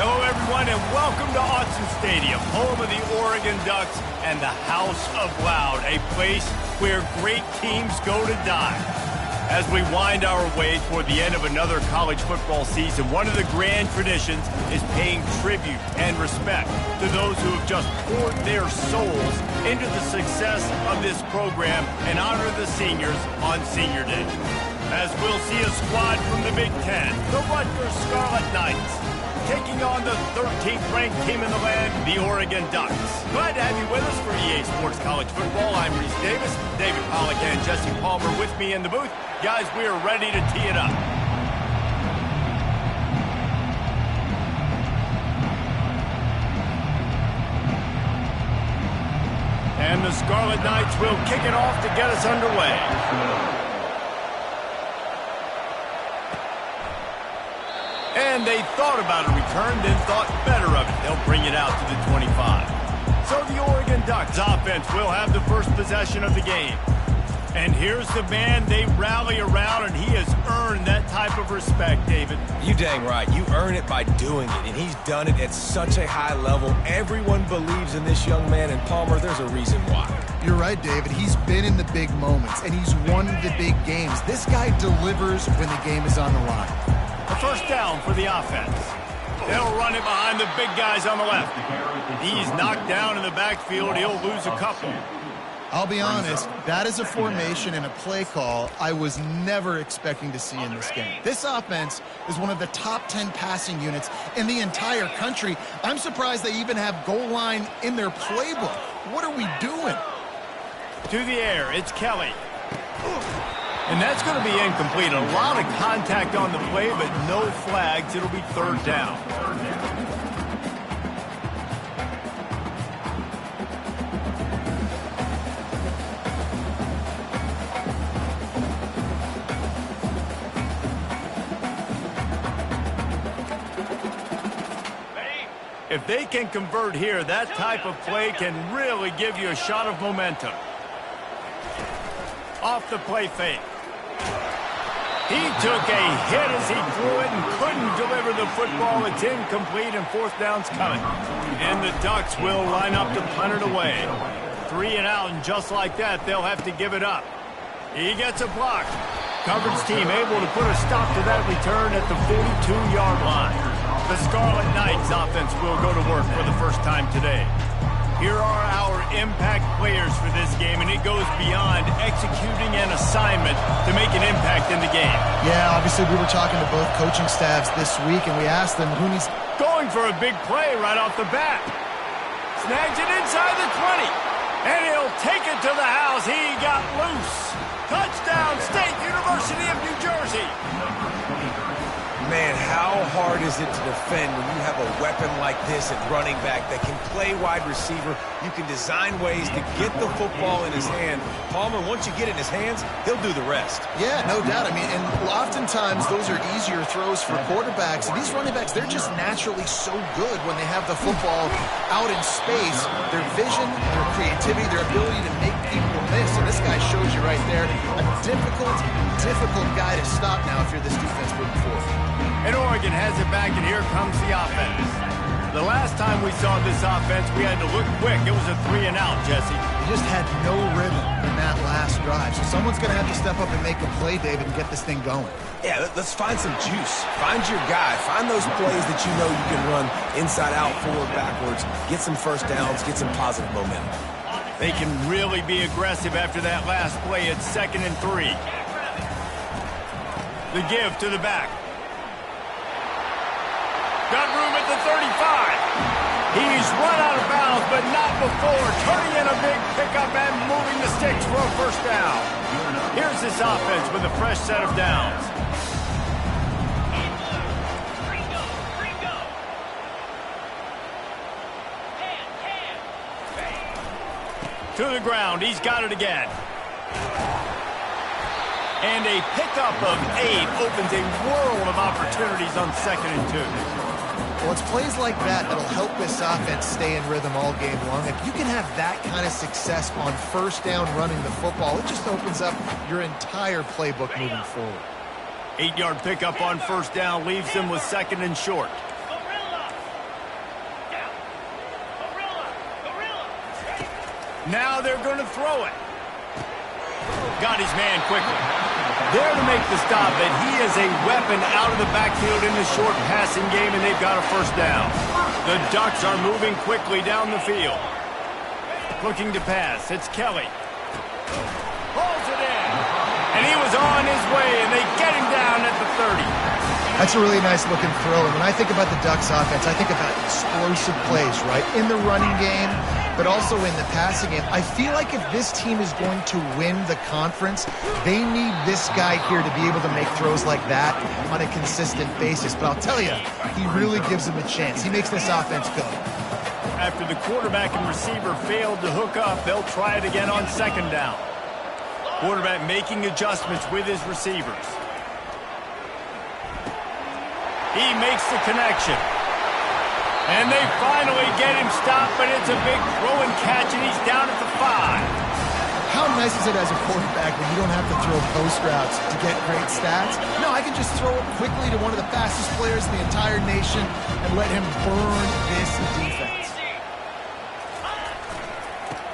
Hello, everyone, and welcome to Autzen Stadium, home of the Oregon Ducks and the House of Loud, a place where great teams go to die. As we wind our way toward the end of another college football season, one of the grand traditions is paying tribute and respect to those who have just poured their souls into the success of this program and honor the seniors on Senior Day. As we'll see a squad from the Big Ten, the Rutgers Scarlet Knights, taking on the 13th ranked team in the land, the Oregon Ducks. Glad to have you with us for EA Sports College Football. I'm Reese Davis, David Pollack and Jesse Palmer with me in the booth. Guys, we are ready to tee it up. And the Scarlet Knights will kick it off to get us underway. And they thought about a return, then thought better of it. They'll bring it out to the 25. So the Oregon Ducks offense will have the first possession of the game. And here's the man they rally around, and he has earned that type of respect, David. You dang right. You earn it by doing it, and he's done it at such a high level. Everyone believes in this young man, and Palmer, there's a reason why. You're right, David. He's been in the big moments, and he's won the big games. This guy delivers when the game is on the line. A first down for the offense. They'll run it behind the big guys on the left. He's knocked down in the backfield. He'll lose a couple. I'll be honest, that is a formation and a play call I was never expecting to see in this game. This offense is one of the top 10 passing units in the entire country. I'm surprised they even have goal line in their playbook. What are we doing? To the air, it's Kelly. And that's going to be incomplete. A lot of contact on the play, but no flags. It'll be third down. If they can convert here, that type of play can really give you a shot of momentum. Off the play fake. He took a hit as he threw it and couldn't deliver the football. It's incomplete and fourth down's coming. And the Ducks will line up to punt it away. 3 and out, and just like that, they'll have to give it up. He gets a block. Coverage team able to put a stop to that return at the 42-yard line. The Scarlet Knights offense will go to work for the first time today. Here are our impact players for this game, and it goes beyond executing an assignment to make an impact in the game. Yeah, obviously we were talking to both coaching staffs this week, and we asked them who needs... Going for a big play right off the bat. Snags it inside the 20, and he'll take it to the house. He got loose. Touchdown, State University of New Jersey. Man, how hard is it to defend when you have a weapon like this at running back that can play wide receiver? You can design ways to get the football in his hand. Palmer, once you get it in his hands, he'll do the rest. Yeah, no doubt. I mean, and oftentimes those are easier throws for quarterbacks. And these running backs, they're just naturally so good when they have the football out in space. Their vision, their creativity, their ability to make people miss. And this guy shows you right there, a difficult guy to stop now if you're this defense moving forward. And Oregon has it back, and here comes the offense. The last time we saw this offense, we had to look quick. It was a 3 and out, Jesse. You just had no rhythm in that last drive. So someone's going to have to step up and make a play, David, and get this thing going. Yeah, let's find some juice. Find your guy. Find those plays that you know you can run inside out, forward, backwards. Get some first downs. Get some positive momentum. They can really be aggressive after that last play. It's 2nd and 3. The give to the back. Got room at the 35. He's run out of bounds, but not before. Turning in a big pickup and moving the sticks for a first down. Here's this offense with a fresh set of downs. To the ground. He's got it again. And a pickup of 8 opens a world of opportunities on 2nd and 2. Well, it's plays like that that'll help this offense stay in rhythm all game long. If you can have that kind of success on first down running the football, it just opens up your entire playbook moving forward. 8-yard pickup on first down leaves them with 2nd and short. Now they're going to throw it. Got his man quickly. There to make the stop, but he is a weapon out of the backfield in the short passing game, and they've got a first down. The Ducks are moving quickly down the field. Looking to pass. It's Kelly. Holds it in. And he was on his way, and they get him down at the 30. That's a really nice looking throw. And when I think about the Ducks offense, I think about explosive plays, right? In the running game, but also in the passing game. I feel like if this team is going to win the conference, they need this guy here to be able to make throws like that on a consistent basis. But I'll tell you, he really gives them a chance. He makes this offense go. After the quarterback and receiver failed to hook up, they'll try it again on second down. Quarterback making adjustments with his receivers. He makes the connection. And they finally get him stopped, but it's a big throw and catch, and he's down at the 5. How nice is it as a quarterback when you don't have to throw post routes to get great stats? No, I can just throw it quickly to one of the fastest players in the entire nation and let him burn this defense.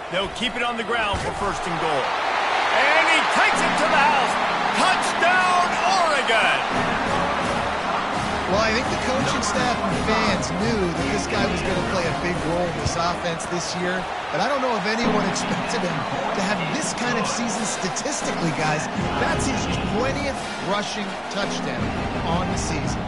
They'll keep it on the ground for first and goal. And he takes it to the house. Touchdown, Oregon! Well, I think the coaching staff and fans knew that this guy was going to play a big role in this offense this year, but I don't know if anyone expected him to have this kind of season statistically, guys. That's his 20th rushing touchdown on the season.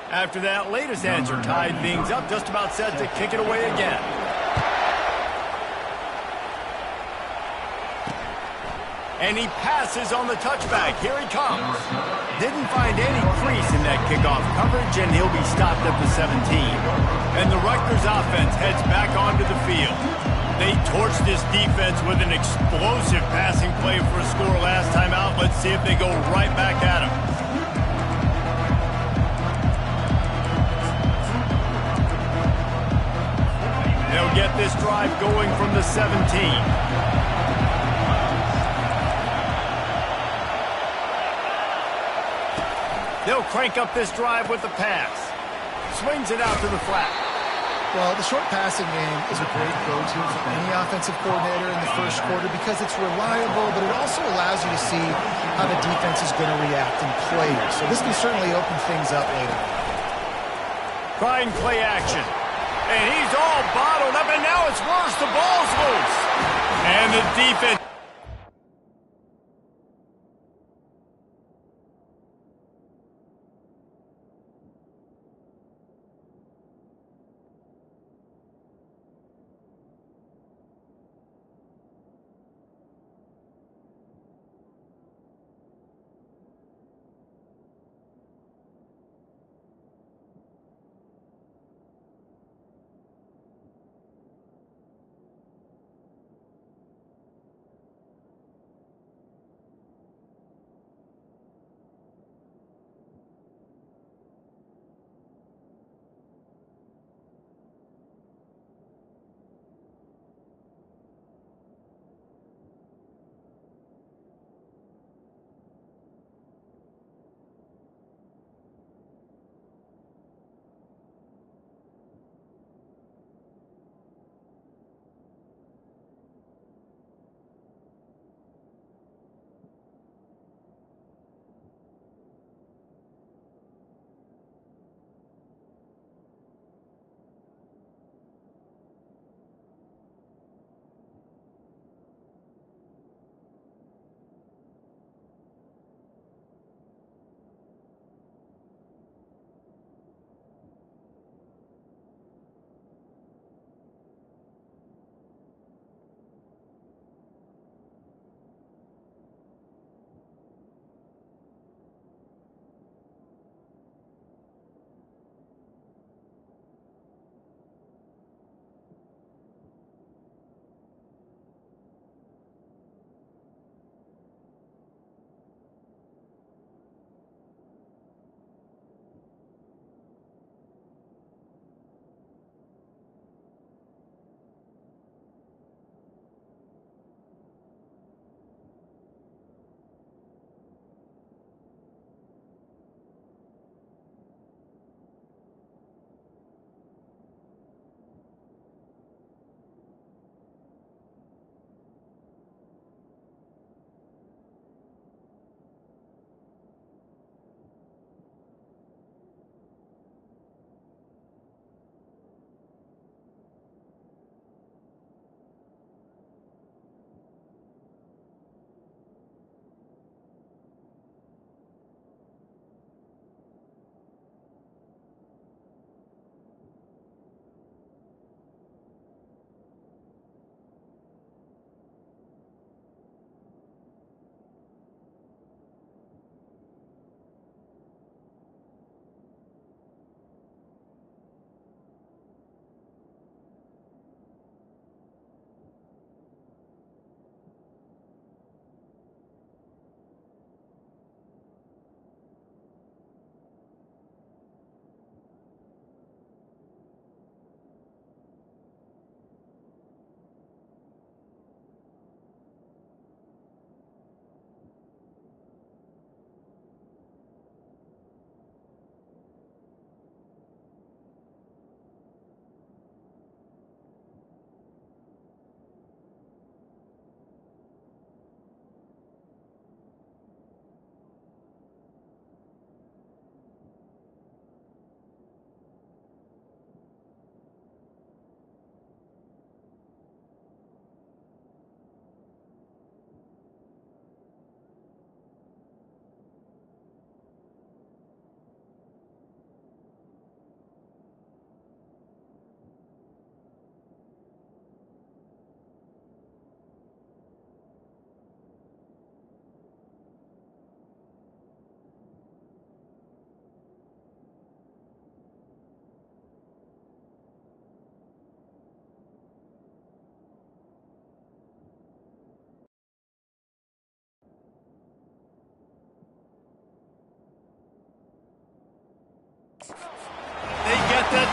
After that latest answer tied things up, just about set to kick it away again. And he passes on the touchback. Here he comes. Didn't find any crease in that kickoff coverage, and he'll be stopped at the 17. And the Rutgers offense heads back onto the field. They torched this defense with an explosive passing play for a score last time out. Let's see if they go right back at him. They'll get this drive going from the 17. They'll crank up this drive with the pass. Swings it out to the flat. Well, the short passing game is a great go-to for any offensive coordinator in the first quarter because it's reliable, but it also allows you to see how the defense is going to react and play. So this can certainly open things up later. Trying play action. And he's all bottled up, and now it's worse. The ball's loose. And the defense.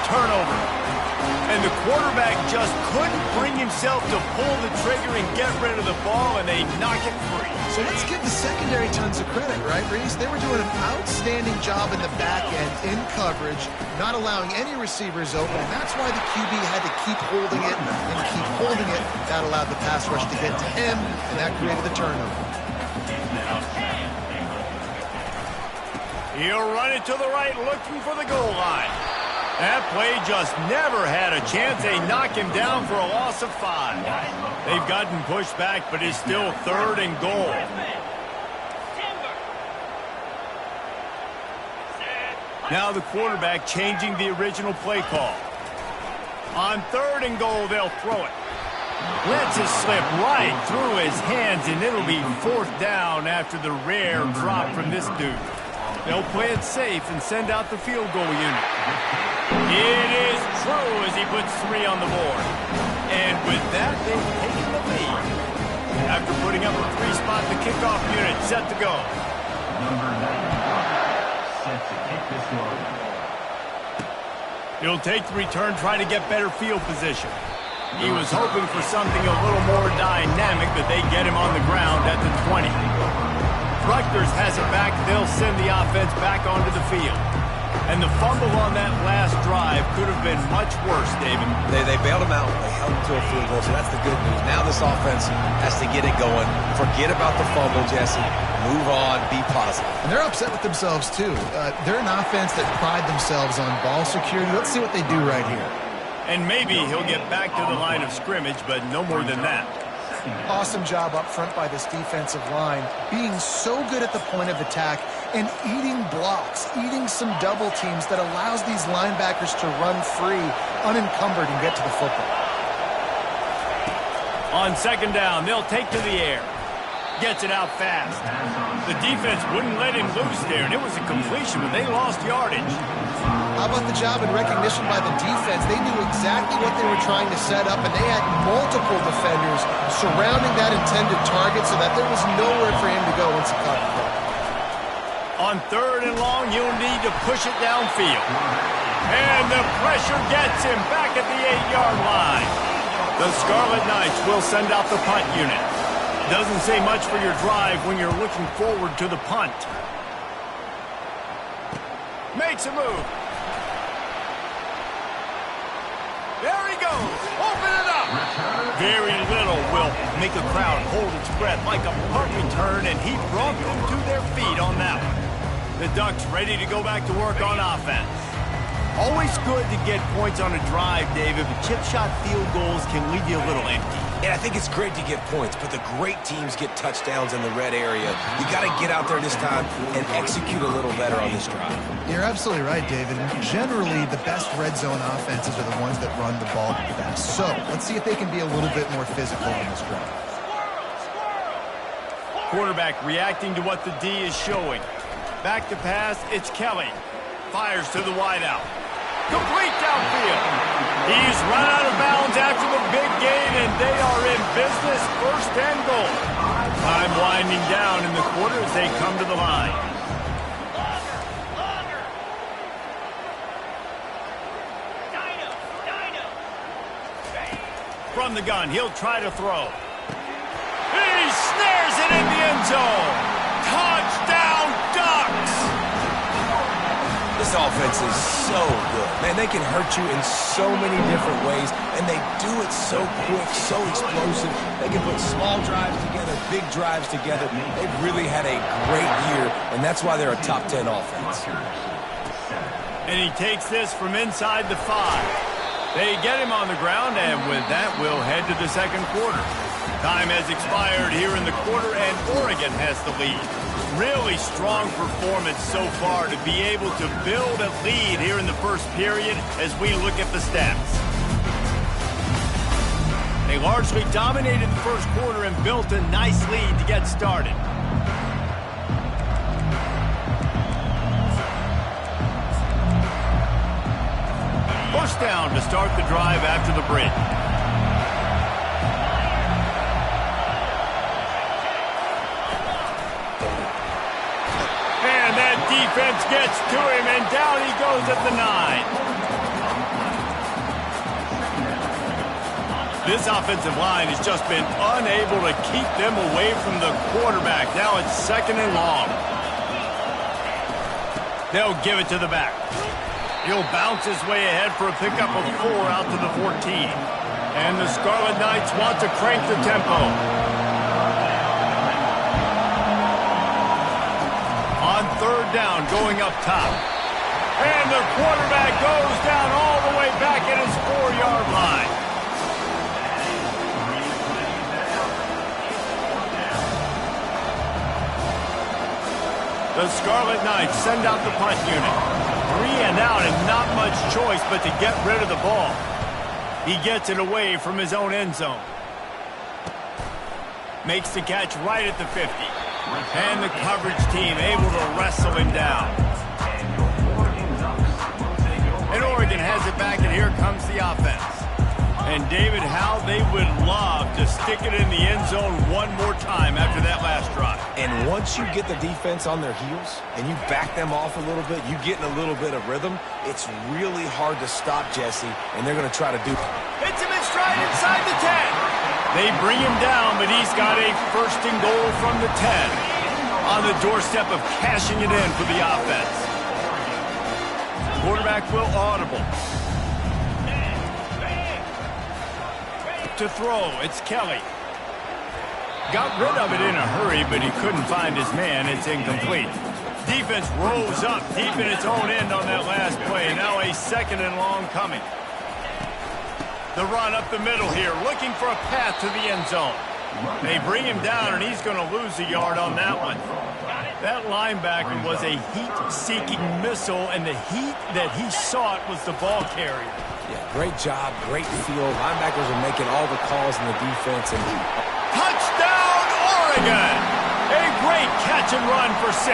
turnover. And the quarterback just couldn't bring himself to pull the trigger and get rid of the ball, and they knock it free. So let's give the secondary tons of credit, right, Reese? They were doing an outstanding job in the back end, in coverage, not allowing any receivers open, and that's why the QB had to keep holding it and keep holding it. That allowed the pass rush to get to him, and that created the turnover. He'll run it to the right, looking for the goal line. That play just never had a chance. They knock him down for a loss of 5. They've gotten pushed back, but it's still 3rd and goal. Now the quarterback changing the original play call. On 3rd and goal, they'll throw it. Lets it slip right through his hands, and it'll be 4th down after the rare drop from this dude. They'll play it safe and send out the field goal unit. It is true as he puts 3 on the board. And with that, they've taken the lead. After putting up a 3-spot, the kickoff unit set to go. Number 95, set to kick this one. He'll take the return, trying to get better field position. He was hoping for something a little more dynamic, but they get him on the ground at the 20. Rutgers has it back. They'll send the offense back onto the field. And the fumble on that last drive could have been much worse, David. They bailed him out. They held him to a field goal, so that's the good news. Now this offense has to get it going. Forget about the fumble, Jesse. Move on. Be positive. And they're upset with themselves, too. They're an offense that pride themselves on ball security. Let's see what they do right here. And maybe he'll get back to the line of scrimmage, but no more than that. Awesome job up front by this defensive line, being so good at the point of attack and eating blocks, eating some double teams that allows these linebackers to run free, unencumbered, and get to the football. On 2nd down, they'll take to the air. Gets it out fast. The defense wouldn't let him loose there, and it was a completion, but they lost yardage. How about the job and recognition by the defense? They knew exactly what they were trying to set up, and they had multiple defenders surrounding that intended target so that there was nowhere for him to go once he caught the ball. On 3rd and long, you'll need to push it downfield. And the pressure gets him back at the 8-yard line. The Scarlet Knights will send out the punt unit. Doesn't say much for your drive when you're looking forward to the punt. Makes a move. There he goes. Open it up. Very little will make a crowd hold its breath like a punt return, and he brought them to their feet on that one. The Ducks ready to go back to work on offense. Always good to get points on a drive, David, but chip shot field goals can leave you a little empty. And I think it's great to get points, but the great teams get touchdowns in the red area. You got to get out there this time and execute a little better on this drive. You're absolutely right, David. Generally, the best red zone offenses are the ones that run the ball the best. So let's see if they can be a little bit more physical on this drive. Quarterback reacting to what the D is showing. Back to pass, it's Kelly. Fires to the wideout. Complete downfield. He's run out of bounds after the big gain, and they are in business. 1st and goal. Time winding down in the quarter as they come to the line. From the gun, he'll try to throw. He snares it in the end zone. Touchdown, Ducks! This offense is so good. Man, they can hurt you in so many different ways, and they do it so quick, so explosive. They can put small drives together, big drives together. They've really had a great year, and that's why they're a top 10 offense. And he takes this from inside the 5. They get him on the ground, and with that, we'll head to the 2nd quarter. Time has expired here in the quarter, and Oregon has the lead. Really strong performance so far to be able to build a lead here in the 1st period as we look at the stats. They largely dominated the 1st quarter and built a nice lead to get started. First down to start the drive after the break. And that defense gets to him, and down he goes at the 9. This offensive line has just been unable to keep them away from the quarterback. Now it's 2nd and long. They'll give it to the back. He'll bounce his way ahead for a pickup of 4 out to the 14. And the Scarlet Knights want to crank the tempo. On 3rd down, going up top. And the quarterback goes down all the way back at his 4-yard line. The Scarlet Knights send out the punt unit. 3 and out and not much choice but to get rid of the ball. He gets it away from his own end zone. Makes the catch right at the 50. And the coverage team able to wrestle him down. And Oregon has it back, and here comes the offense. And David, how they would love to stick it in the end zone one more time after that last drive. And once you get the defense on their heels and you back them off a little bit, you get in a little bit of rhythm, it's really hard to stop Jesse, and they're going to try to do it. Hits him in stride inside the 10. They bring him down, but he's got a 1st and goal from the 10. On the doorstep of cashing it in for the offense. Quarterback will audible. To throw, it's Kelly. Got rid of it in a hurry, but he couldn't find his man. It's incomplete. Defense rose up deep in its own end on that last play. Now a 2nd and long coming. The run up the middle here, looking for a path to the end zone. They bring him down, and he's going to lose a yard on that one. That linebacker was a heat-seeking missile, and the heat that he sought was the ball carrier. Yeah, great job, great field. Linebackers are making all the calls in the defense. And touchdown, Oregon! A great catch and run for 6.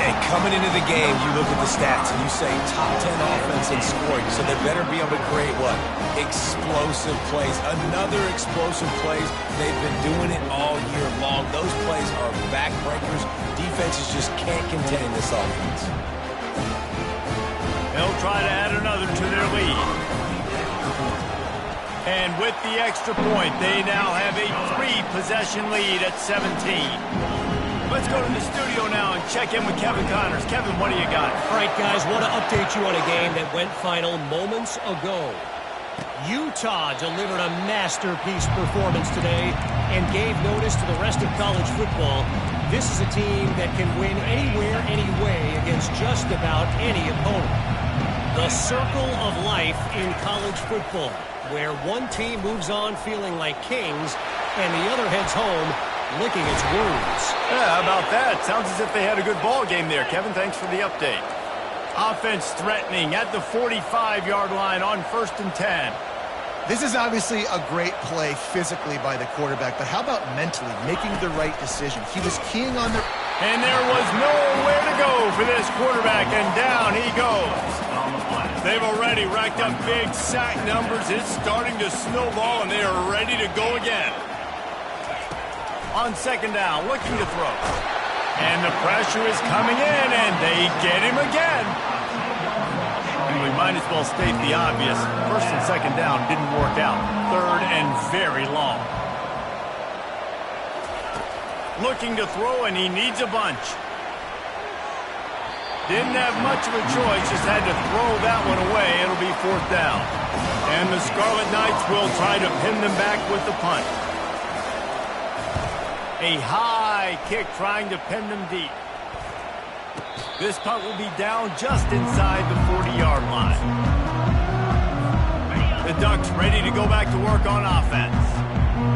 Yeah, coming into the game, you look at the stats and you say top 10 offense in scoring, so they better be able to create what? Explosive plays. Another explosive plays. They've been doing it all year long. Those plays are backbreakers. Defenses just can't contain this offense. They'll try to add another to their lead. And with the extra point, they now have a 3-possession lead at 17. Let's go to the studio now and check in with Kevin Connors. Kevin, what do you got? All right, guys, want to update you on a game that went final moments ago. Utah delivered a masterpiece performance today and gave notice to the rest of college football. This is a team that can win anywhere, anyway against just about any opponent. The circle of life in college football, where one team moves on feeling like kings and the other heads home licking its wounds. Yeah, how about that? Sounds as if they had a good ball game there. Kevin, thanks for the update. Offense threatening at the 45-yard line on 1st and 10. This is obviously a great play physically by the quarterback, but how about mentally making the right decision? He was keying on the... And there was nowhere to go for this quarterback, and down he goes. They've already racked up big sack numbers. It's starting to snowball, and they are ready to go again. On 2nd down, looking to throw. And the pressure is coming in, and they get him again. We might as well state the obvious. 1st and 2nd down didn't work out. 3rd and very long. Looking to throw, and he needs a bunch. Didn't have much of a choice, just had to throw that one away. It'll be 4th down. And the Scarlet Knights will try to pin them back with the punt. A high kick trying to pin them deep. This punt will be down just inside the 40-yard line. The Ducks ready to go back to work on offense.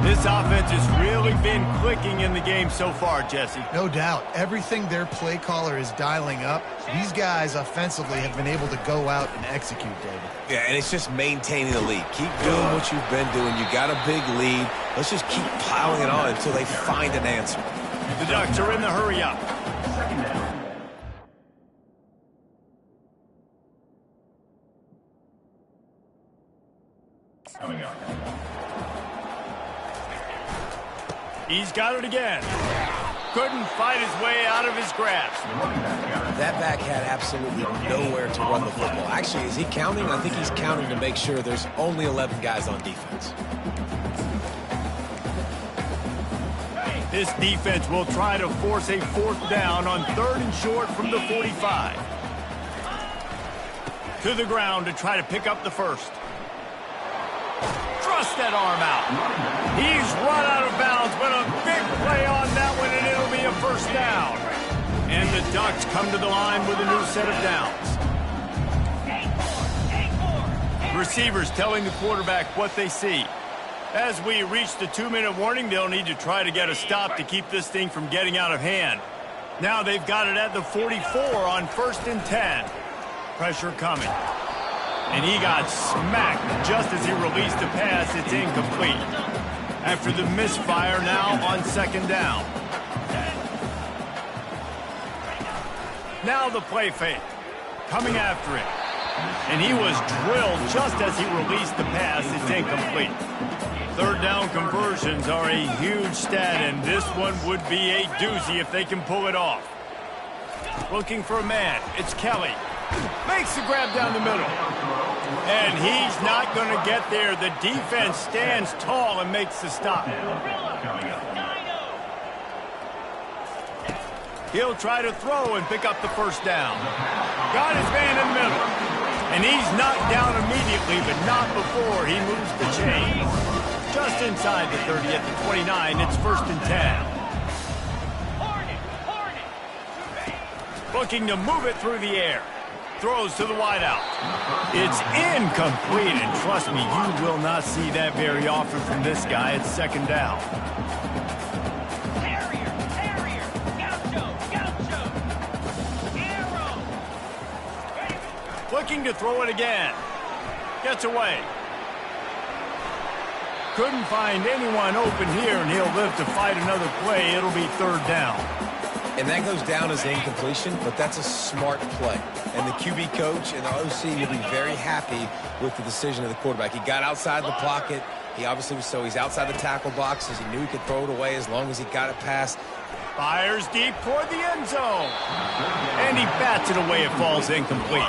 This offense has really been clicking in the game so far, Jesse. No doubt. Everything their play caller is dialing up, these guys offensively have been able to go out and execute, David. Yeah, and it's just maintaining the lead. Keep doing what you've been doing. You got a big lead. Let's just keep piling it on until they find an answer. The Ducks are in the hurry up. He's got it again. couldn't fight his way out of his grasp. That back had absolutely nowhere to run the football. Actually, is he counting? I think he's counting to make sure there's only 11 guys on defense. This defense will try to force a 4th down on 3rd and short from the 45. To the ground to try to pick up the first. Thrust that arm out. He's run out of bounds, but a big play on that one, and it'll be a 1st down. And the Ducks come to the line with a new set of downs. Receivers telling the quarterback what they see. As we reach the 2-minute warning, they'll need to try to get a stop to keep this thing from getting out of hand. Now they've got it at the 44 on 1st and 10. Pressure coming. And he got smacked just as he released the pass. It's incomplete. After the misfire, now on 2nd down. Now the play fake. Coming after it. And he was drilled just as he released the pass. It's incomplete. 3rd down conversions are a huge stat, and this one would be a doozy if they can pull it off. Looking for a man. It's Kelly. Makes the grab down the middle. And he's not going to get there. The defense stands tall and makes the stop. He'll try to throw and pick up the 1st down. Got his man in the middle. And he's knocked down immediately, but not before he moves the chains. Just inside the 30 at the 29, it's 1st and 10. Looking to move it through the air. Throws to the wideout. It's incomplete, and trust me, you will not see that very often from this guy. It's 2nd down. Looking to throw it again. Gets away. Couldn't find anyone open here, and he'll live to fight another play. It'll be 3rd down. And that goes down as incompletion, but that's a smart play. And the QB coach and the OC will be very happy with the decision of the quarterback. He got outside the pocket. He obviously was, so he's outside the tackle boxes. He knew he could throw it away as long as he got it past. Fires deep toward the end zone. And he bats it away. It falls incomplete.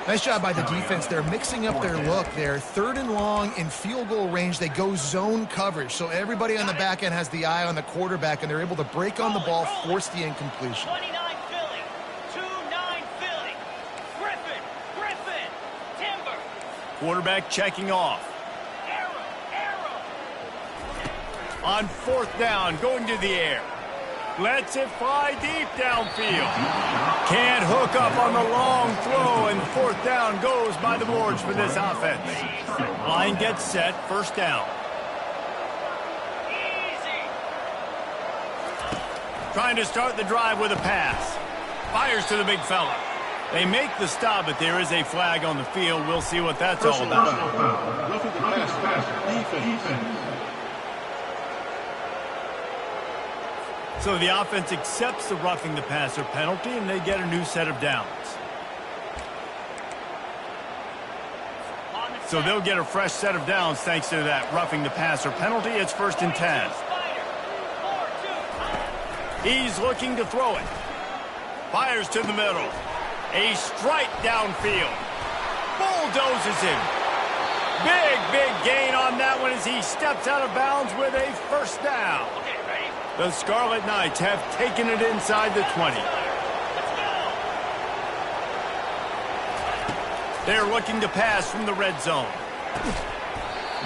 Nice job by the defense. They're mixing up their look. They're 3rd and long in field goal range. They go zone coverage. So everybody on the back end has the eye on the quarterback, and they're able to break on the ball, force the incompletion. 29 Philly. 2-9 Philly. Griffin. Timber. Quarterback checking off. Arrow. On 4th down, going to the air. Lets it fly deep downfield. Can't hook up on the long throw, and 4th down goes by the boards for this offense. Line gets set, 1st down. Easy. Trying to start the drive with a pass. Fires to the big fella. They make the stop, but there is a flag on the field. We'll see what that's all about. So the offense accepts the roughing the passer penalty, and they get a new set of downs. So they'll get a fresh set of downs thanks to that roughing the passer penalty. It's 1st and 10. He's looking to throw it. Fires to the middle. A strike downfield. Bulldozes him. Big gain on that one as he steps out of bounds with a 1st down. The Scarlet Knights have taken it inside the 20. They're looking to pass from the red zone.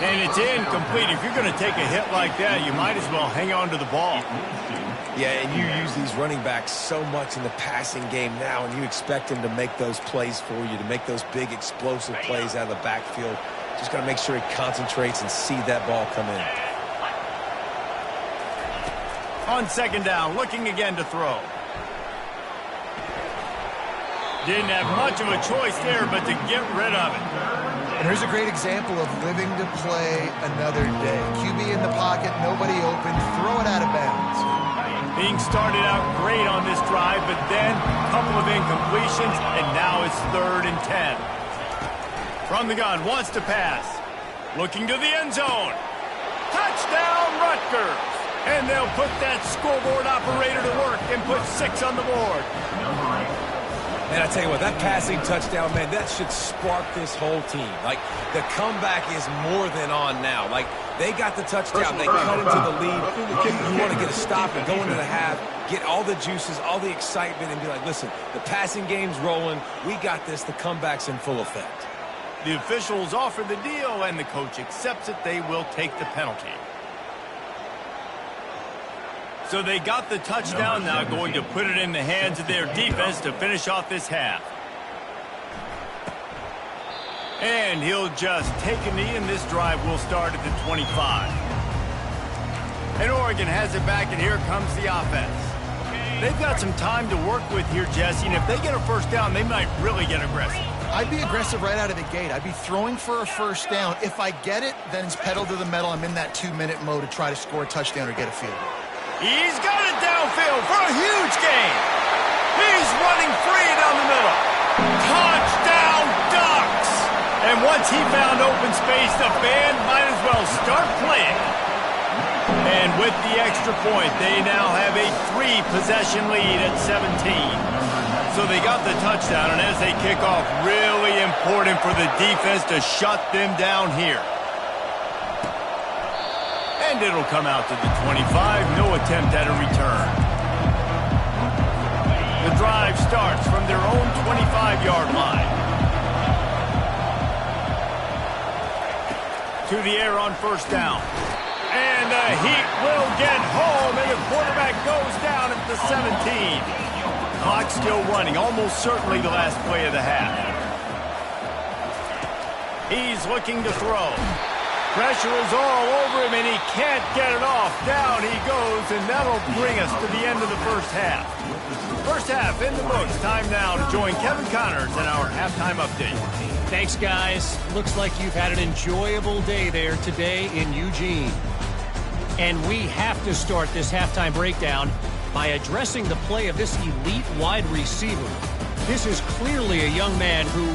And it's incomplete. If you're going to take a hit like that, you might as well hang on to the ball. Yeah, and you use these running backs so much in the passing game now, and you expect them to make those plays for you, to make those big explosive plays out of the backfield. Just got to make sure he concentrates and see that ball come in. On 2nd down, looking again to throw. Didn't have much of a choice there, but to get rid of it. And here's a great example of living to play another day. QB in the pocket, nobody open, throw it out of bounds. Being started out great on this drive, but then a couple of incompletions, and now it's 3rd and 10. From the gun, wants to pass. Looking to the end zone. Touchdown, Rutgers. And they'll put that scoreboard operator to work and put 6 on the board. Man, I tell you what, that passing touchdown, man, that should spark this whole team. Like, the comeback is more than on now. Like, they got the touchdown. They cut into the lead. You want to get a stop and go into the half, get all the juices, all the excitement, and be like, listen, the passing game's rolling. We got this. The comeback's in full effect. The officials offer the deal, and the coach accepts it. They will take the penalty. So they got the touchdown, now going to put it in the hands of their defense to finish off this half. And he'll just take a knee, and this drive will start at the 25. And Oregon has it back, and here comes the offense. They've got some time to work with here, Jesse, and if they get a first down, they might really get aggressive. I'd be aggressive right out of the gate. I'd be throwing for a first down. If I get it, then it's pedal to the metal. I'm in that 2-minute mode to try to score a touchdown or get a field goal. He's got it downfield for a huge gain. He's running free down the middle. Touchdown, Ducks! And once he found open space, the band might as well start playing. And with the extra point, they now have a 3-possession lead at 17. So they got the touchdown, and as they kick off, really important for the defense to shut them down here. And it'll come out to the 25. No attempt at a return. The drive starts from their own 25-yard line. To the air on first down. And the Heat will get home, and the quarterback goes down at the 17. Clock still running, almost certainly the last play of the half. He's looking to throw. Pressure is all over him, and he can't get it off. Down he goes, and that'll bring us to the end of the first half. First half in the books. Time now to join Kevin Connors in our halftime update. Thanks, guys. Looks like you've had an enjoyable day there today in Eugene. And we have to start this halftime breakdown by addressing the play of this elite wide receiver. This is clearly a young man who,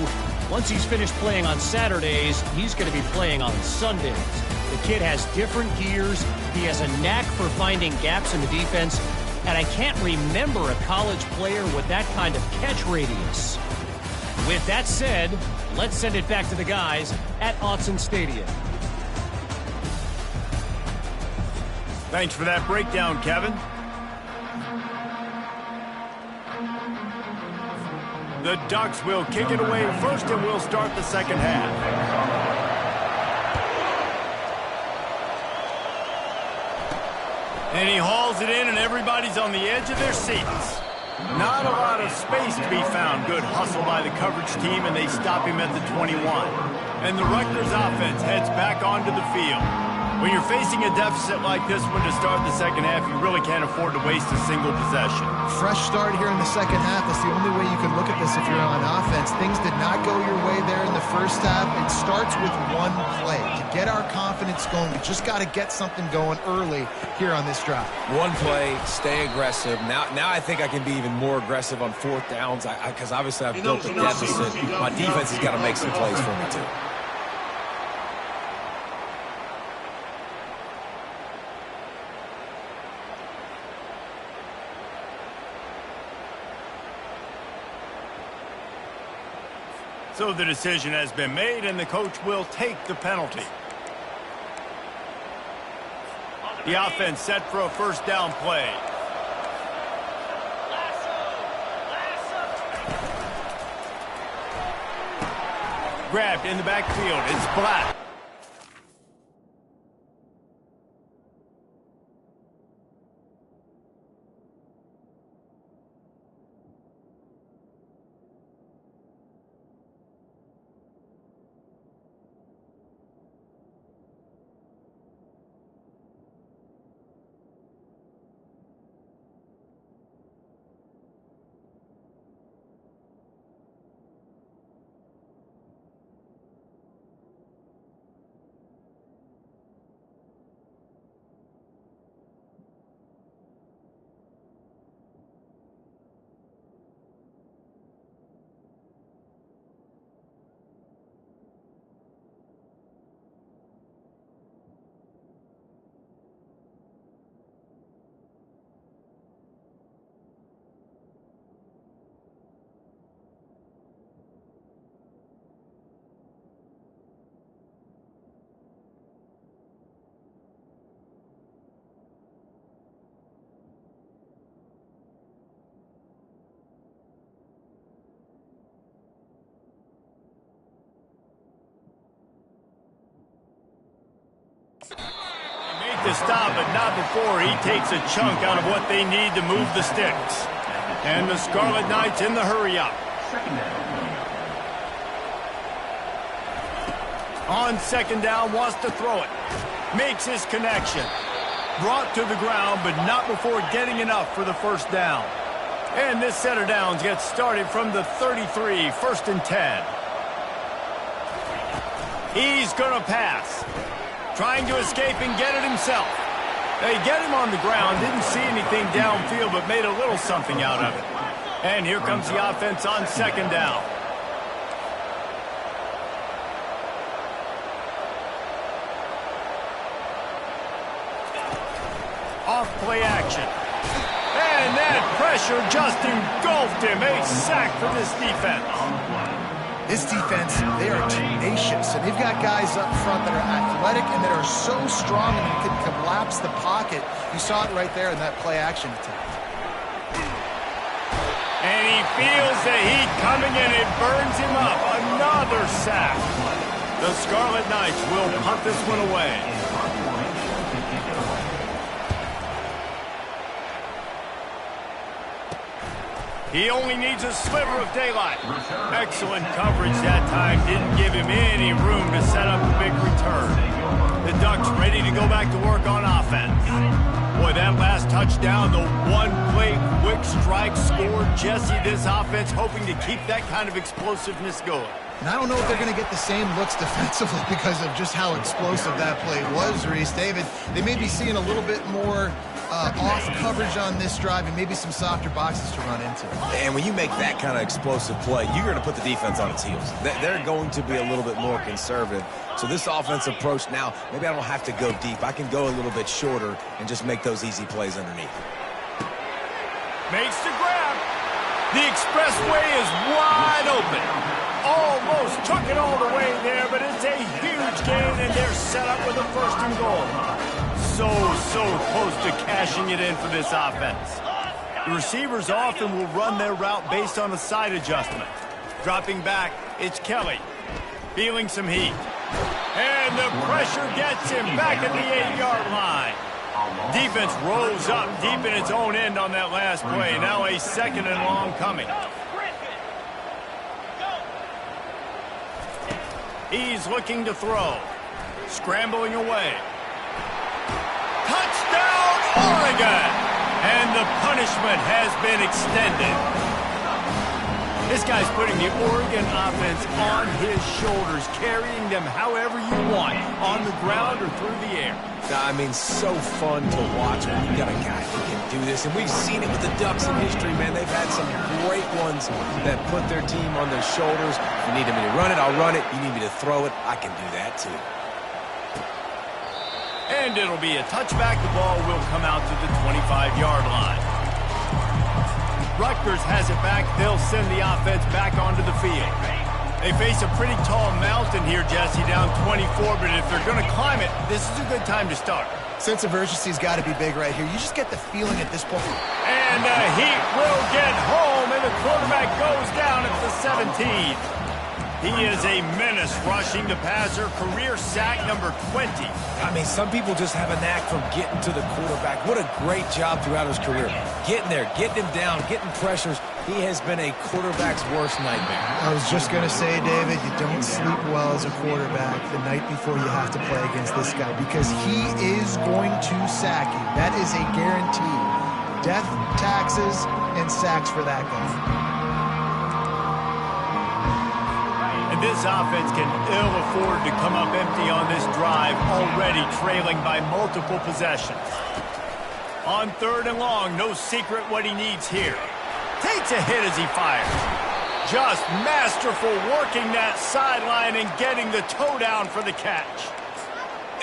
once he's finished playing on Saturdays, he's going to be playing on Sundays. The kid has different gears. He has a knack for finding gaps in the defense. And I can't remember a college player with that kind of catch radius. With that said, let's send it back to the guys at Autzen Stadium. Thanks for that breakdown, Kevin. The Ducks will kick it away first, and we'll start the second half. And he hauls it in, and everybody's on the edge of their seats. Not a lot of space to be found. Good hustle by the coverage team, and they stop him at the 21. And the Rutgers offense heads back onto the field. When you're facing a deficit like this one to start the second half, you really can't afford to waste a single possession. Fresh start here in the second half. That's the only way you can look at this if you're on offense. Things did not go your way there in the first half. It starts with one play. To get our confidence going, we just got to get something going early here on this drive. One play, stay aggressive. Now I think I can be even more aggressive on fourth downs because obviously I've built a deficit. My defense has got to make some plays for me too. So the decision has been made, and the coach will take the penalty. The offense set for a first down play. Grabbed in the backfield. It's Black. They make the stop, but not before he takes a chunk out of what they need to move the sticks. And the Scarlet Knights in the hurry-up. On second down, wants to throw it. Makes his connection. Brought to the ground, but not before getting enough for the first down. And this set of downs gets started from the 33, 1st and 10. He's going to pass. Trying to escape and get it himself. They get him on the ground, didn't see anything downfield, but made a little something out of it. And here comes the offense on second down. Off play action. And that pressure just engulfed him. A sack for this defense. This defense, they are tenacious, and they've got guys up front that are athletic and that are so strong and can collapse the pocket. You saw it right there in that play action attempt. And he feels the heat coming in. It burns him up. Another sack. The Scarlet Knights will punt this one away. He only needs a sliver of daylight. Excellent coverage that time. Didn't give him any room to set up a big return. The Ducks ready to go back to work on offense. Boy, that last touchdown, the one-play quick strike scored. Jesse, this offense hoping to keep that kind of explosiveness going. And I don't know if they're going to get the same looks defensively because of just how explosive that play was, Reese. David, they may be seeing a little bit more off coverage on this drive and maybe some softer boxes to run into. And when you make that kind of explosive play, you're going to put the defense on its heels. They're going to be a little bit more conservative. So this offensive approach now, maybe I don't have to go deep. I can go a little bit shorter and just make those easy plays underneath. Makes the grab. The expressway is wide open. Almost took it all the way there, but it's a huge gain, and they're set up with a 1st and goal. So close to cashing it in for this offense. The receivers often will run their route based on a side adjustment. Dropping back, it's Kelly. Feeling some heat. And the pressure gets him back at the 8-yard line. Defense rolls up deep in its own end on that last play. Now a 2nd and long coming. He's looking to throw. Scrambling away. Touchdown, Oregon! And the punishment has been extended. This guy's putting the Oregon offense on his shoulders, carrying them however you want, on the ground or through the air. I mean, so fun to watch when you got a guy who can do this. And we've seen it with the Ducks in history, man. They've had some great ones that put their team on their shoulders. If you need me to run it, I'll run it. You need me to throw it, I can do that too. And it'll be a touchback. The ball will come out to the 25-yard line. Rutgers has it back. They'll send the offense back onto the field. They face a pretty tall mountain here, Jesse, down 24, but if they're going to climb it, this is a good time to start. Sense of urgency's got to be big right here. You just get the feeling at this point. And the heat will get home, and the quarterback goes down at the 17. He is a menace rushing the passer, career sack number 20. I mean, some people just have a knack for getting to the quarterback. What a great job throughout his career. Getting there, getting him down, getting pressures. He has been a quarterback's worst nightmare. I was just going to say, David, you don't sleep well as a quarterback the night before you have to play against this guy because he is going to sack you. That is a guarantee. Death, taxes, and sacks for that guy. And this offense can ill afford to come up empty on this drive, already trailing by multiple possessions. On 3rd and long, no secret what he needs here. Takes a hit as he fires. Just masterful working that sideline and getting the toe down for the catch.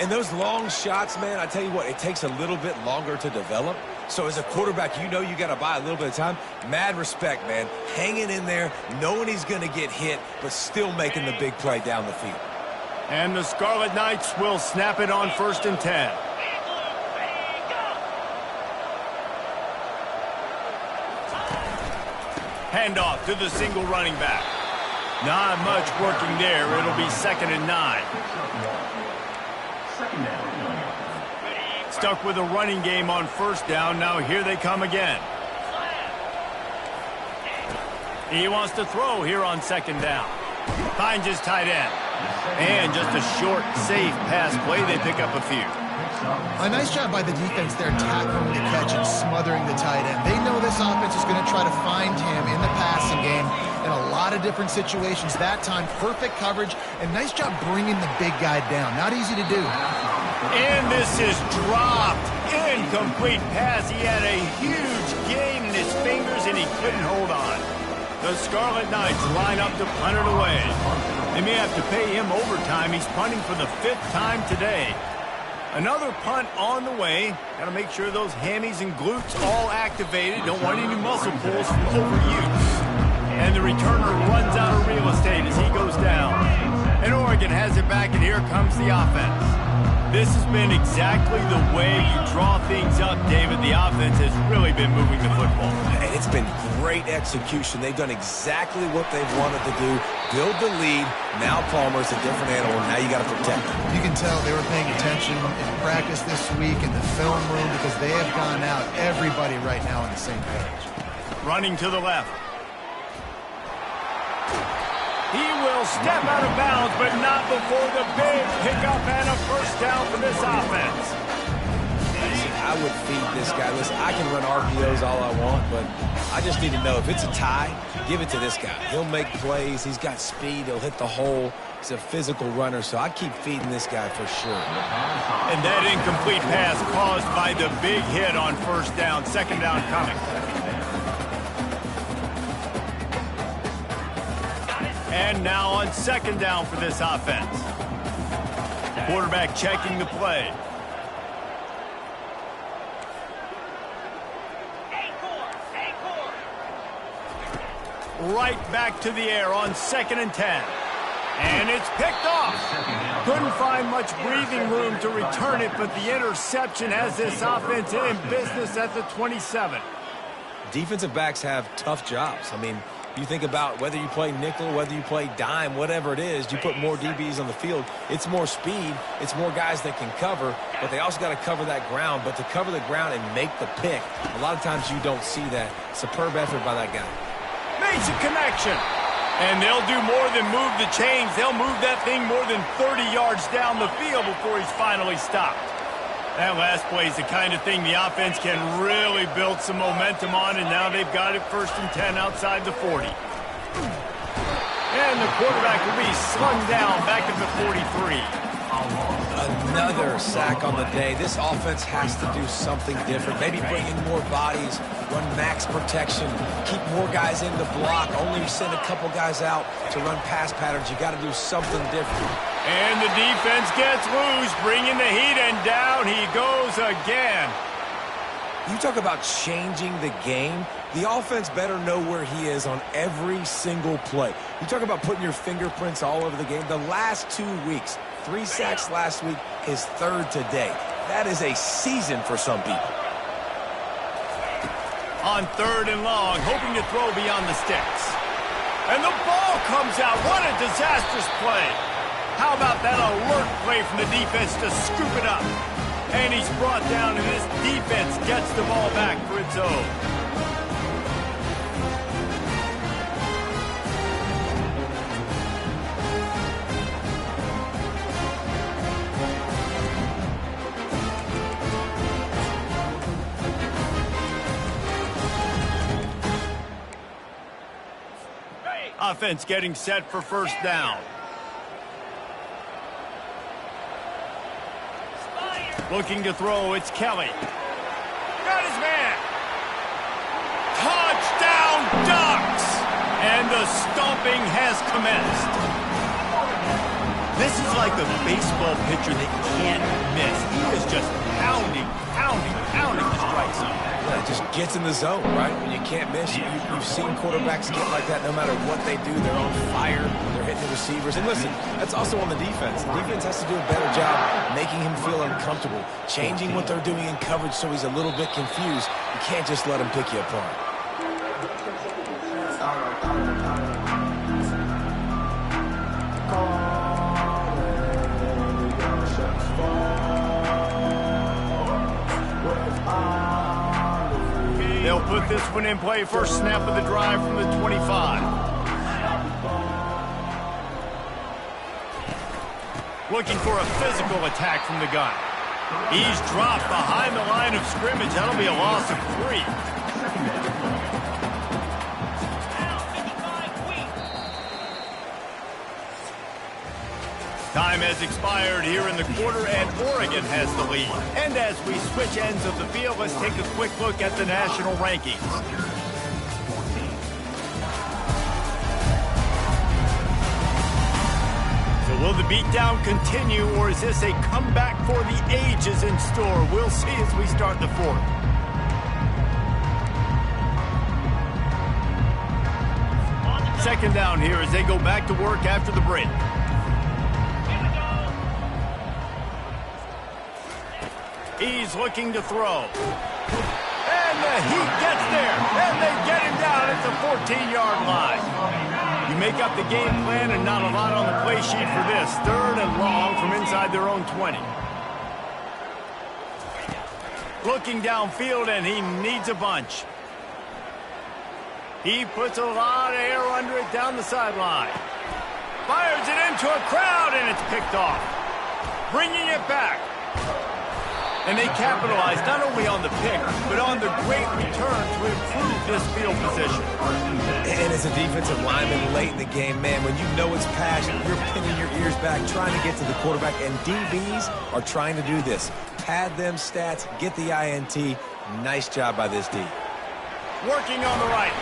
And those long shots, man, I tell you what, it takes a little bit longer to develop. So as a quarterback, you know you got to buy a little bit of time. Mad respect, man. Hanging in there, knowing he's going to get hit, but still making the big play down the field. And the Scarlet Knights will snap it on 1st and 10. Handoff to the single running back. Not much working there. It'll be 2nd and 9. Second down. Stuck with a running game on first down. Now here they come again. He wants to throw here on second down. Finds his tight end. And just a short, safe pass play. They pick up a few. A nice job by the defense there, tackling the catch and smothering the tight end. They know this offense is going to try to find him in the passing game in a lot of different situations. That time, perfect coverage, and nice job bringing the big guy down. Not easy to do. And this is dropped. Incomplete pass. He had a huge gain in his fingers, and he couldn't hold on. The Scarlet Knights line up to punt it away. They may have to pay him overtime. He's punting for the 5th time today. Another punt on the way. Got to make sure those hammies and glutes all activated. Don't want any muscle pulls from overuse. And the returner runs out of real estate as he goes down. And Oregon has it back, and here comes the offense. This has been exactly the way you draw things up, David. The offense has really been moving the football. And it's been great execution. They've done exactly what they've wanted to do. Build the lead. Now Palmer's a different animal. Now you got to protect him. You can tell they were paying attention in practice this week in the film room because they have gone out, everybody right now on the same page. Running to the left. He will step out of bounds, but not before the big pickup and a first down for this offense. I would feed this guy. Listen, I can run RPOs all I want, but I just need to know if it's a tie, give it to this guy. He'll make plays. He's got speed. He'll hit the hole. He's a physical runner, so I keep feeding this guy for sure. And that incomplete pass caused by the big hit on first down. Second down coming. And now on second down for this offense. Quarterback checking the play. Right back to the air on 2nd and 10. And it's picked off. Couldn't find much breathing room to return it, but the interception has this offense in business at the 27. Defensive backs have tough jobs. I mean, you think about whether you play nickel, whether you play dime, whatever it is, you put more DBs on the field. It's more speed. It's more guys that can cover, but they also got to cover that ground. But to cover the ground and make the pick, a lot of times you don't see that. Superb effort by that guy. Makes a connection. And they'll do more than move the chains. They'll move that thing more than 30 yards down the field before he's finally stopped. That last play is the kind of thing the offense can really build some momentum on, and now they've got it 1st and 10 outside the 40. And the quarterback will be slung down back at the 43. Another sack on the day. This offense has to do something different. Maybe bring in more bodies, run max protection, keep more guys in the block, only send a couple guys out to run pass patterns. You got to do something different. And the defense gets loose, bringing the heat, and down he goes again. You talk about changing the game. The offense better know where he is on every single play. You talk about putting your fingerprints all over the game. The last 2 weeks, 3 sacks last week, his 3rd today. That is a season for some people. On 3rd and long, hoping to throw beyond the sticks. And the ball comes out. What a disastrous play. How about that alert play from the defense to scoop it up? And he's brought down, and this defense gets the ball back for its own. Offense getting set for first down. Looking to throw, it's Kelly. Got his man. Touchdown Ducks! And the stomping has commenced. This is like a baseball pitcher that can't miss. He is just pounding the strike zone. Yeah, it just gets in the zone, right? When you can't miss, you've seen quarterbacks get like that no matter what they do. They're on fire. They're hitting the receivers. And listen, that's also on the defense. The defense has to do a better job making him feel uncomfortable, changing what they're doing in coverage so he's a little bit confused. You can't just let him pick you apart. They'll put this one in play. First snap of the drive from the 25. Looking for a physical attack from the gun. He's dropped behind the line of scrimmage. That'll be a loss of 3. Time has expired here in the quarter, and Oregon has the lead. And as we switch ends of the field, let's take a quick look at the national rankings. So will the beatdown continue, or is this a comeback for the ages in store? We'll see as we start the fourth. Second down here as they go back to work after the break. He's looking to throw. And the heat gets there. And they get him down at the 14-yard line. You make up the game plan and not a lot on the play sheet for this. 3rd and long from inside their own 20. Looking downfield, and he needs a bunch. He puts a lot of air under it down the sideline. Fires it into a crowd, and it's picked off. Bringing it back. And they capitalize not only on the pick, but on the great return to improve this field position. And as a defensive lineman late in the game, man, when you know it's passion, you're pinning your ears back, trying to get to the quarterback, and DBs are trying to do this. Pad them stats, get the INT. Nice job by this D. Working on the right.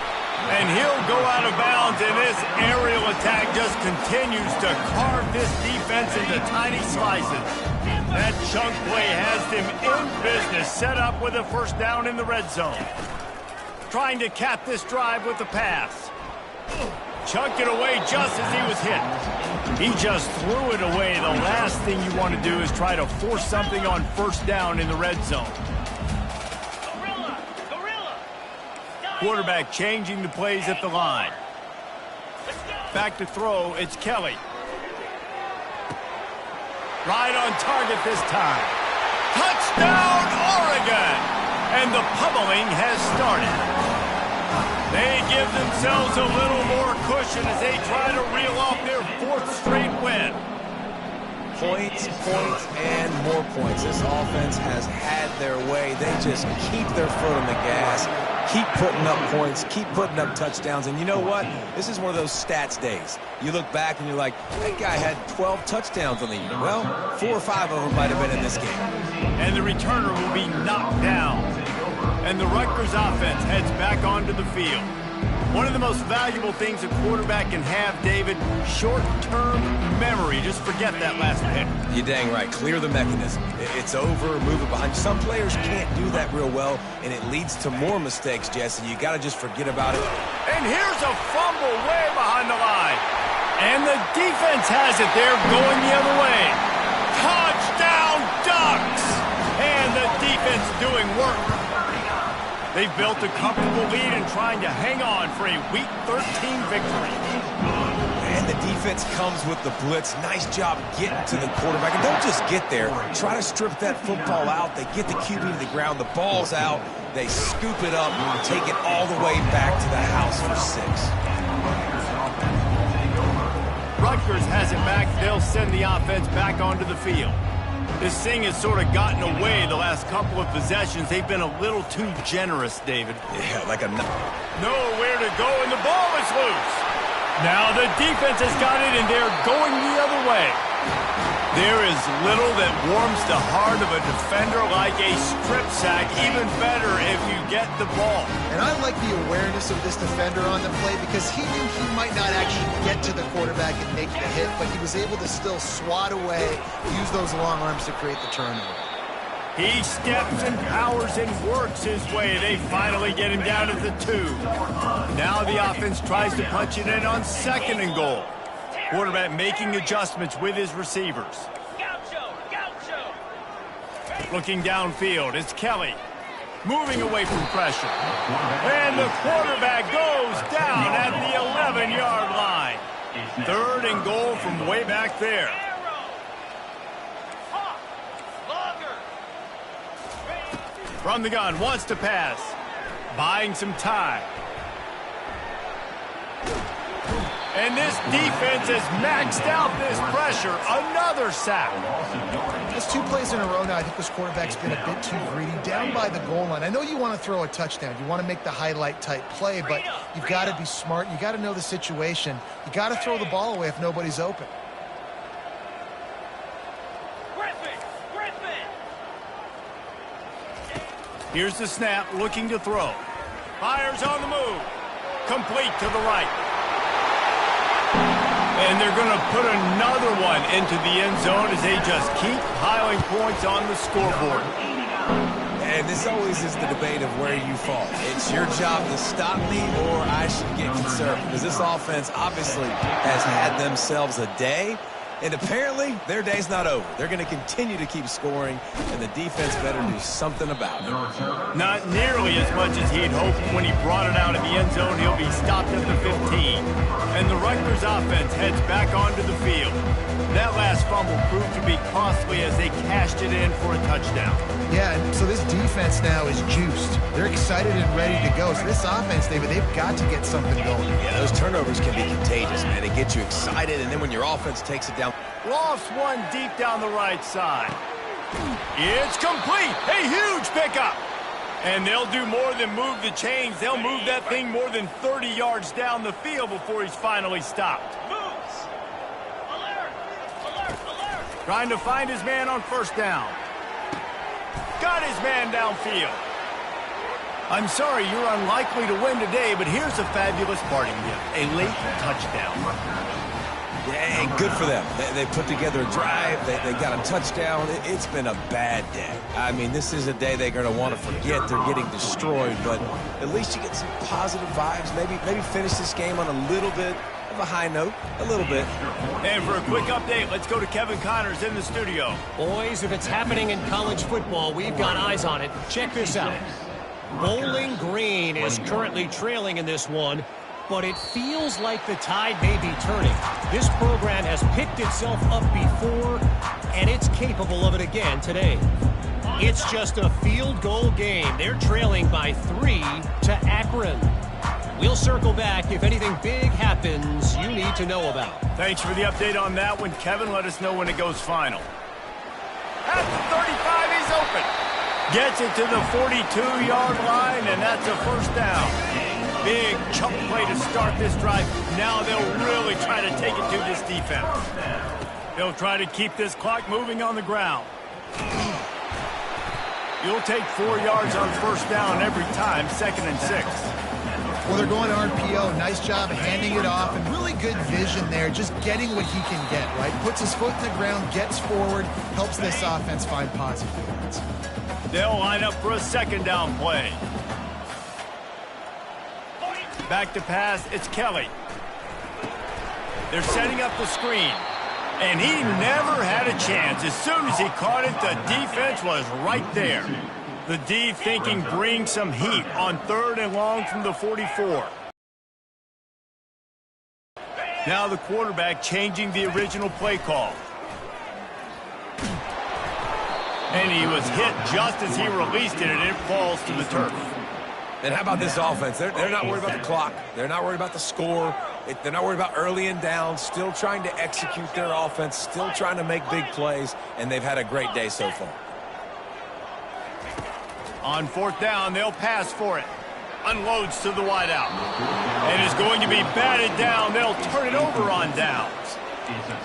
And he'll go out of bounds, and this aerial attack just continues to carve this defense into tiny slices. That chunk play has them in business, set up with a first down in the red zone. Trying to cap this drive with the pass. Chunked it away just as he was hit. He just threw it away. The last thing you want to do is try to force something on first down in the red zone. Quarterback changing the plays at the line. Back to throw, it's Kelly. Right on target this time. Touchdown, Oregon! And the pummeling has started. They give themselves a little more cushion as they try to reel off their 4th straight win. Points, points, and more points. This offense has had their way. They just keep their foot on the gas, keep putting up points, keep putting up touchdowns. And you know what? This is one of those stats days. You look back and you're like, that guy had 12 touchdowns on the year. Well, 4 or 5 of them might have been in this game. And the returner will be knocked down. And the Rutgers offense heads back onto the field. One of the most valuable things a quarterback can have, David, short-term memory. Just forget that last pick. You're dang right. Clear the mechanism. It's over, move it behind. Some players can't do that real well, and it leads to more mistakes, Jesse. You got to just forget about it. And here's a fumble way behind the line. And the defense has it there, going the other way. Touchdown, Ducks! And the defense doing work. They've built a comfortable lead and trying to hang on for a Week 13 victory. And the defense comes with the blitz. Nice job getting to the quarterback. And don't just get there. Try to strip that football out. They get the QB to the ground. The ball's out. They scoop it up and take it all the way back to the house for 6. Rutgers has it back. They'll send the offense back onto the field. This thing has sort of gotten away the last couple of possessions. They've been a little too generous, David. Yeah, like a... Nowhere to go, and the ball is loose. Now the defense has got it, and they're going the other way. There is little that warms the heart of a defender like a strip sack. Even better if you get the ball. And I like the awareness of this defender on the play because he knew he might not actually get to the quarterback and make the hit, but he was able to still swat away, use those long arms to create the turnover. He steps and powers and works his way. They finally get him down at the 2. Now the offense tries to punch it in on 2nd and goal. Quarterback making adjustments with his receivers. Looking downfield, it's Kelly. Moving away from pressure. And the quarterback goes down at the 11-yard line. 3rd and goal from way back there. From the gun, wants to pass. Buying some time. And this defense has maxed out this pressure. Another sack. That's 2 plays in a row now. I think this quarterback's been a bit too greedy. Down by the goal line. I know you want to throw a touchdown. You want to make the highlight-type play, but you've got to be smart. You've got to know the situation. You got to throw the ball away if nobody's open. Here's the snap, looking to throw. Fires on the move. Complete to the right. And they're going to put another one into the end zone as they just keep piling points on the scoreboard. And this always is the debate of where you fall. It's your job to stop me or I should get concerned. Because this offense obviously has had themselves a day. And apparently, their day's not over. They're going to continue to keep scoring, and the defense better do something about it. Not nearly as much as he'd hoped when he brought it out of the end zone. He'll be stopped at the 15. And the Rutgers offense heads back onto the field. That last fumble proved to be costly as they cashed it in for a touchdown. Yeah, so this defense now is juiced. They're excited and ready to go. So this offense, David, they've got to get something going. Yeah, those turnovers can be contagious, man. They get you excited, and then when your offense takes it down. Lofts one deep down the right side. It's complete. A huge pickup. And they'll do more than move the chains. They'll move that thing more than 30 yards down the field before he's finally stopped. Moves. Alert. Alert. Alert. Trying to find his man on first down. Got his man downfield. I'm sorry you're unlikely to win today, but here's a fabulous parting gift. A late touchdown. Yeah, good for them. They put together a drive. They got a touchdown. It's been a bad day. I mean, this is a day they're going to want to forget. They're getting destroyed, but at least you get some positive vibes. Maybe finish this game on a little bit of a high note, a little bit. And for a quick update, let's go to Kevin Connors in the studio. Boys, if it's happening in college football, we've got eyes on it. Check this out. Bowling Green is currently trailing in this one, but it feels like the tide may be turning. This program has picked itself up before, and it's capable of it again today. It's just a field goal game. They're trailing by 3 to Akron. We'll circle back if anything big happens you need to know about. Thanks for the update on that one, Kevin. Let us know when it goes final. At the 35, he's open. Gets it to the 42-yard line, and that's a first down. Big chunk play to start this drive. Now they'll really try to take it to this defense. They'll try to keep this clock moving on the ground. You'll take 4 yards on first down every time, 2nd and 6. Well, they're going RPO. Nice job handing it off, and really good vision there, just getting what he can get, right? Puts his foot in the ground, gets forward, helps this offense find positive yards. They'll line up for a 2nd down play. Back to pass, it's Kelly. They're setting up the screen. And he never had a chance. As soon as he caught it, the defense was right there. The D thinking bring some heat on 3rd and long from the 44. Now the quarterback changing the original play call. And he was hit just as he released it, and it falls to the turf. And how about this offense? They're not worried about the clock. They're not worried about the score. They're not worried about early and down. Still trying to execute their offense. Still trying to make big plays. And they've had a great day so far. On 4th down, they'll pass for it. Unloads to the wideout. And is going to be batted down. They'll turn it over on downs.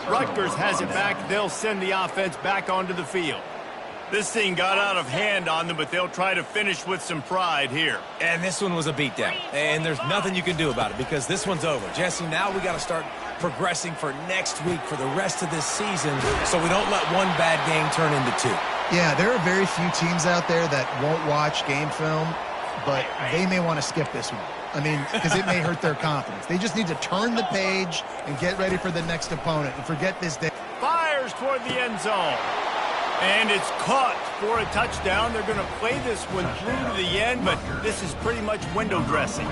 Rutgers has it back. They'll send the offense back onto the field. This thing got out of hand on them, but they'll try to finish with some pride here. And this one was a beatdown. And there's nothing you can do about it because this one's over. Jesse, now we got to start progressing for next week for the rest of this season so we don't let one bad game turn into 2. Yeah, there are very few teams out there that won't watch game film, but they may want to skip this one. I mean, because it may hurt their confidence. They just need to turn the page and get ready for the next opponent and forget this day. Fires toward the end zone. And it's caught for a touchdown. They're going to play this one through to the end, but this is pretty much window dressing.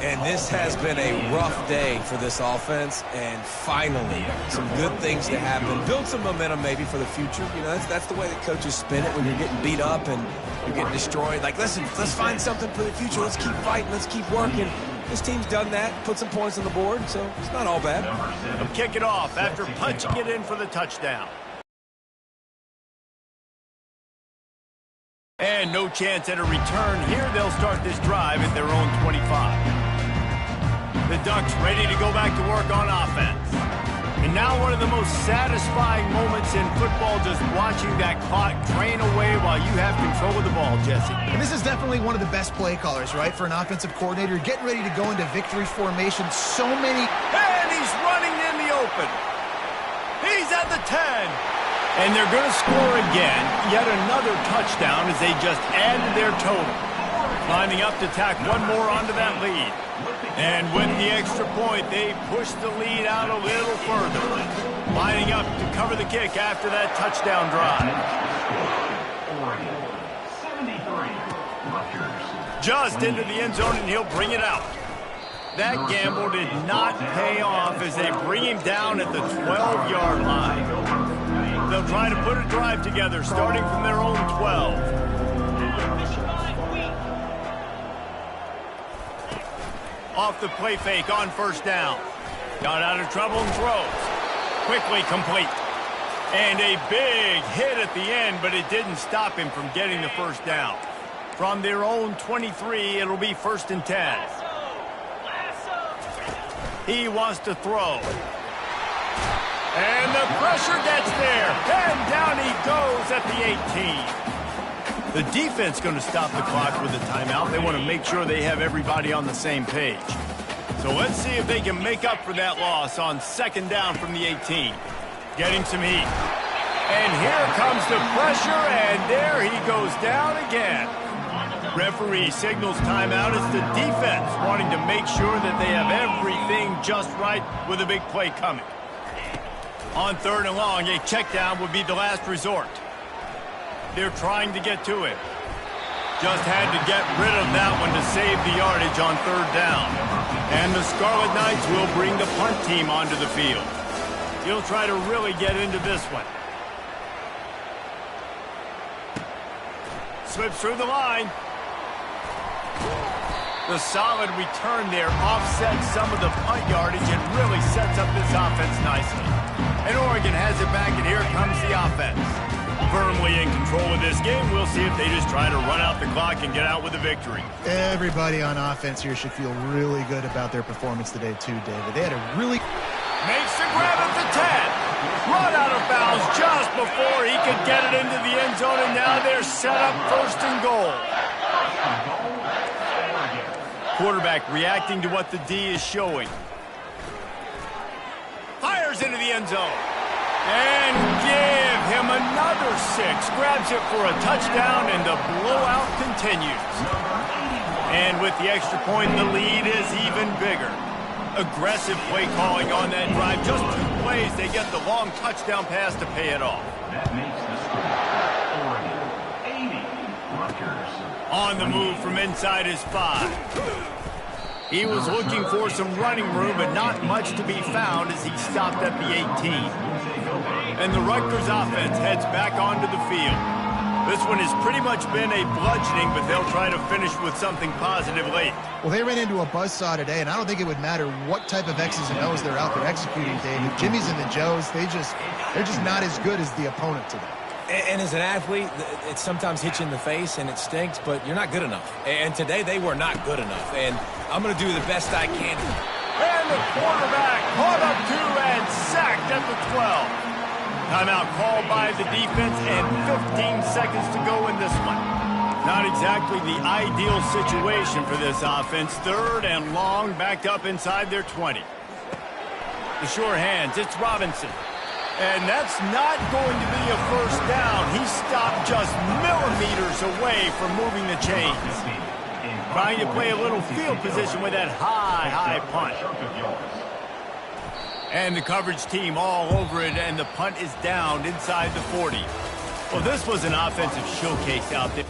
And this has been a rough day for this offense, and finally some good things to happen. Build some momentum maybe for the future. You know, that's the way that coaches spin it when you're getting beat up and you're getting destroyed. Like, listen, let's find something for the future. Let's keep fighting. Let's keep working. This team's done that, put some points on the board, so it's not all bad. They'll kick it off after punching it in for the touchdown. And no chance at a return here. They'll start this drive at their own 25. The Ducks ready to go back to work on offense. And now one of the most satisfying moments in football, just watching that clock drain away while you have control of the ball, Jesse. And this is definitely one of the best play callers, right, for an offensive coordinator. Getting ready to go into victory formation. So many. And he's running in the open. He's at the 10. And they're going to score again. Yet another touchdown as they just added their total. Lining up to tack one more onto that lead. And with the extra point, they push the lead out a little further. Lining up to cover the kick after that touchdown drive. Just into the end zone, and he'll bring it out. That gamble did not pay off as they bring him down at the 12-yard line. They'll try to put a drive together, starting from their own 12. Off the play fake on first down. Got out of trouble and throws. Quickly complete. And a big hit at the end, but it didn't stop him from getting the first down. From their own 23, it'll be 1st and 10. He wants to throw. And the pressure gets there. And down he goes at the 18. The defense going to stop the clock with a timeout. They want to make sure they have everybody on the same page. So let's see if they can make up for that loss on 2nd down from the 18. Getting some heat. And here comes the pressure, and there he goes down again. Referee signals timeout. It's the defense wanting to make sure that they have everything just right with a big play coming. On 3rd and long, a check down would be the last resort. They're trying to get to it. Just had to get rid of that one to save the yardage on 3rd down. And the Scarlet Knights will bring the punt team onto the field. He'll try to really get into this one. Slips through the line. The solid return there offsets some of the punt yardage and really sets up this offense nicely. And Oregon has it back, and here comes the offense. Firmly in control of this game. We'll see if they just try to run out the clock and get out with a victory. Everybody on offense here should feel really good about their performance today too, David. They had a really... Makes the grab at the 10. Run out of bounds just before he could get it into the end zone, and now they're set up 1st and goal. Quarterback reacting to what the D is showing. Fires into the end zone. And give him another 6. Grabs it for a touchdown, and the blowout continues. And with the extra point, the lead is even bigger. Aggressive play calling on that drive. Just 2 plays, they get the long touchdown pass to pay it off. That makes the score 80 Rutgers. On the move from inside his 5. He was looking for some running room, but not much to be found as he stopped at the 18. And the Rutgers offense heads back onto the field. This one has pretty much been a bludgeoning, but they'll try to finish with something positive late. Well, they ran into a buzzsaw today, and I don't think it would matter what type of X's and O's they're out there executing, David. Jimmy's and the Joes, they're just not as good as the opponent today. And as an athlete, it sometimes hits you in the face and it stinks, but you're not good enough. And today they were not good enough. And I'm going to do the best I can. And the quarterback caught up to and sacked at the 12. Timeout called by the defense and 15 seconds to go in this one. Not exactly the ideal situation for this offense. 3rd and long, backed up inside their 20. The sure hands, it's Robinson. And that's not going to be a 1st down. He stopped just millimeters away from moving the chains. Trying to play a little field position with that high punt. And the coverage team all over it, and the punt is down inside the 40. Well, this was an offensive showcase out there.